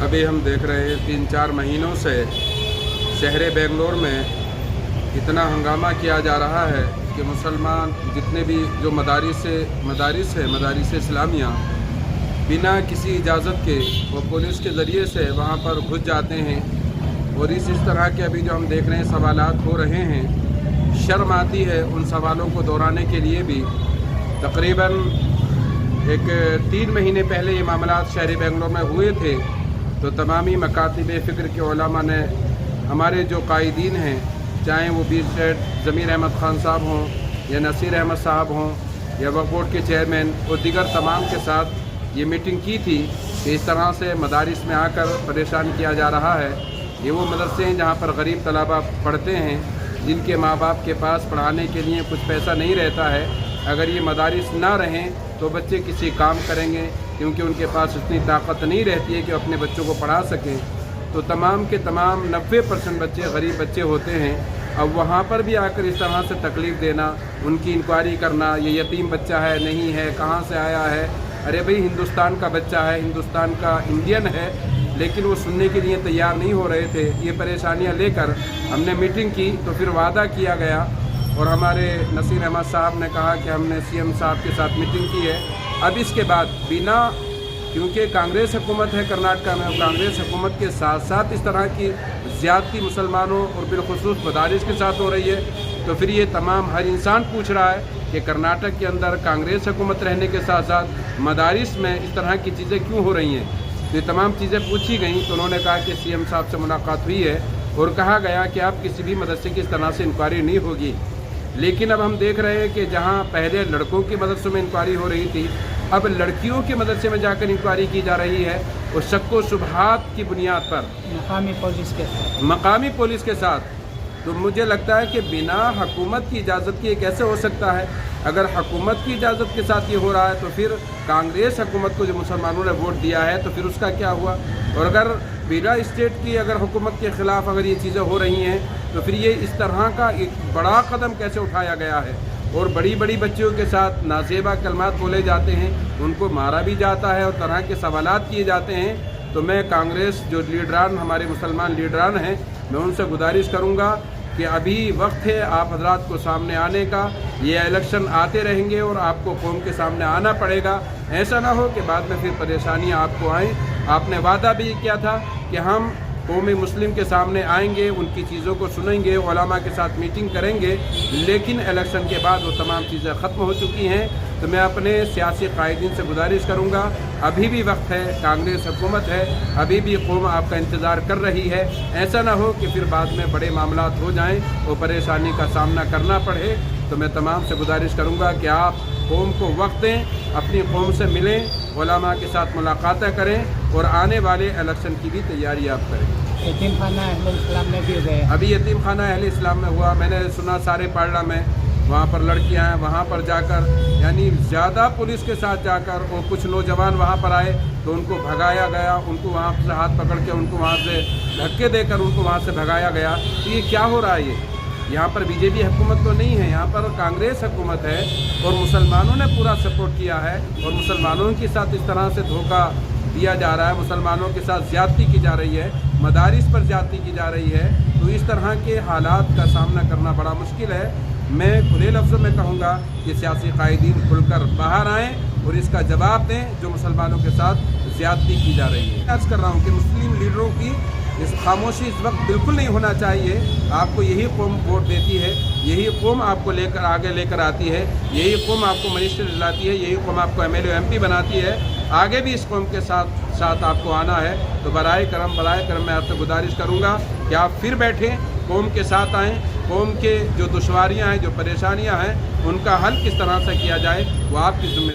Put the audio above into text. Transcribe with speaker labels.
Speaker 1: अभी हम देख रहे हैं 3-4 महीनों से शहर बेंगलोर में इतना हंगामा किया जा रहा है कि मुसलमान जितने भी जो मदारिस इस्लामिया बिना किसी इजाज़त के वो पुलिस के ज़रिए से वहाँ पर घुस जाते हैं। और इस तरह के अभी जो हम देख रहे हैं सवालात हो रहे हैं, शर्म आती है उन सवालों को दोहराने के लिए भी। तकरीबन 3 महीने पहले ये मामलात शहर बेंगलोर में हुए थे, तो तमामी मकातिब फ़िक्र के उलमा ने हमारे जो कायदीन हैं, चाहे वो बीर सेठ ज़मीर अहमद ख़ान साहब हों या नसीर अहमद साहब हों या वक्फ बोर्ड के चेयरमैन और दीगर तमाम के साथ ये मीटिंग की थी कि इस तरह से मदारिस में आकर परेशान किया जा रहा है। ये वो मदरसे हैं जहाँ पर गरीब तलबा पढ़ते हैं, जिनके माँ बाप के पास पढ़ाने के लिए कुछ पैसा नहीं रहता है। अगर ये मदारिस ना रहें तो बच्चे किसी काम करेंगे, क्योंकि उनके पास इतनी ताकत नहीं रहती है कि अपने बच्चों को पढ़ा सकें। तो तमाम के तमाम 90% बच्चे गरीब बच्चे होते हैं। अब वहाँ पर भी आकर इस तरह से तकलीफ़ देना, उनकी इंक्वायरी करना, ये यतीम बच्चा है नहीं है, कहाँ से आया है। अरे भाई, हिंदुस्तान का बच्चा है, हिंदुस्तान का इंडियन है, लेकिन वो सुनने के लिए तैयार नहीं हो रहे थे। ये परेशानियाँ लेकर हमने मीटिंग की, तो फिर वादा किया गया और हमारे नसीर अहमद साहब ने कहा कि हमने सीएम साहब के साथ मीटिंग की है। अब इसके बाद क्योंकि कांग्रेस हुकूमत है कर्नाटका में, कांग्रेस हुकूमत के साथ साथ इस तरह की ज़्यादती मुसलमानों और बिलखुसूस मदारिस के साथ हो रही है, तो फिर ये तमाम हर इंसान पूछ रहा है कि कर्नाटक के अंदर कांग्रेस हुकूमत रहने के साथ साथ मदारिस में इस तरह की चीज़ें क्यों हो रही हैं। तो ये तमाम चीज़ें पूछी गई, तो उन्होंने कहा कि सीएम साहब से मुलाकात हुई है और कहा गया कि आप किसी भी मदरसे की इस तरह से इंक्वायरी नहीं होगी। लेकिन अब हम देख रहे हैं कि जहाँ पहले लड़कों के मदरसों में इंक्वायरी हो रही थी, अब लड़कियों के मदरसे में जाकर इंक्वायरी की जा रही है, और शक व शुबहात की बुनियाद पर मकामी पुलिस के साथ। तो मुझे लगता है कि बिना हुकूमत की इजाज़त के कैसे हो सकता है। अगर हुकूमत की इजाज़त के साथ ये हो रहा है, तो फिर कांग्रेस हुकूमत को जो मुसलमानों ने वोट दिया है, तो फिर उसका क्या हुआ। और अगर बिना स्टेट की अगर हुकूमत के ख़िलाफ़ अगर ये चीज़ें हो रही हैं, तो फिर ये इस तरह का एक बड़ा कदम कैसे उठाया गया है। और बड़ी बड़ी बच्चियों के साथ नाजेबा कलमात बोले जाते हैं, उनको मारा भी जाता है और तरह के सवालात किए जाते हैं। तो मैं कांग्रेस जो लीडरान, हमारे मुसलमान लीडरान हैं, मैं उनसे गुजारिश करूंगा कि अभी वक्त है आप हजरात को सामने आने का। ये इलेक्शन आते रहेंगे और आपको कौम के सामने आना पड़ेगा। ऐसा ना हो कि बाद में फिर परेशानियां आपको आएँ। आपने वादा भी किया था कि हम कौमी मुस्लिम के सामने आएंगे, उनकी चीज़ों को सुनेंगे, उलमा के साथ मीटिंग करेंगे, लेकिन इलेक्शन के बाद वो तमाम चीज़ें ख़त्म हो चुकी हैं। तो मैं अपने सियासी कायदीन से गुजारिश करूंगा, अभी भी वक्त है, कांग्रेस हुकूमत है, अभी भी कौम आपका इंतज़ार कर रही है। ऐसा ना हो कि फिर बाद में बड़े मामलात हो जाएं और परेशानी का सामना करना पड़े। तो मैं तमाम से गुजारिश करूंगा कि आप कौम को वक्त दें, अपनी कौम से मिलें, उलमा के साथ मुलाकातें करें और आने वाले इलेक्शन की भी तैयारी आप करें।
Speaker 2: यतीम खाना अहले इस्लाम में भी गए,
Speaker 1: अभी यतीम खाना अहले इस्लाम में हुआ, मैंने सुना सारे पार्ला में, वहाँ पर लड़कियाँ हैं, वहाँ पर जाकर यानी ज़्यादा पुलिस के साथ जाकर, और कुछ नौजवान वहाँ पर आए तो उनको भगाया गया, उनको वहाँ से हाथ पकड़ के उनको वहाँ से धक्के देकर उनको वहाँ से भगाया गया। तो ये क्या हो रहा है। यहाँ पर बीजेपी हुकूमत तो नहीं है, यहाँ पर कांग्रेस हुकूमत है और मुसलमानों ने पूरा सपोर्ट किया है और मुसलमानों के साथ इस तरह से धोखा दिया जा रहा है, मुसलमानों के साथ ज़्यादती की जा रही है, मदारिस पर ज़्यादती की जा रही है। तो इस तरह के हालात का सामना करना बड़ा मुश्किल है। मैं खुले लफ्ज़ों में कहूँगा कि सियासी कायदीन खुलकर बाहर आएँ और इसका जवाब दें जो मुसलमानों के साथ ज़्यादती की जा रही है। अर्ज़ कर रहा हूँ कि मुस्लिम लीडरों की इस खामोशी इस वक्त बिल्कुल नहीं होना चाहिए। आपको यही कौम वोट देती है, यही कौम आपको लेकर आगे लेकर आती है, यही कौम आपको मिनिस्टर दिलाती है, यही कौम आपको MLA MP बनाती है। आगे भी इस कौम के साथ आपको आना है। तो बराए करम मैं आपसे गुजारिश करूँगा कि आप फिर बैठें, कौम के साथ आएँ, कौम के जो दुश्वारियाँ हैं, जो परेशानियाँ हैं, उनका हल किस तरह से किया जाए वो आपकी जिम्मेदारी।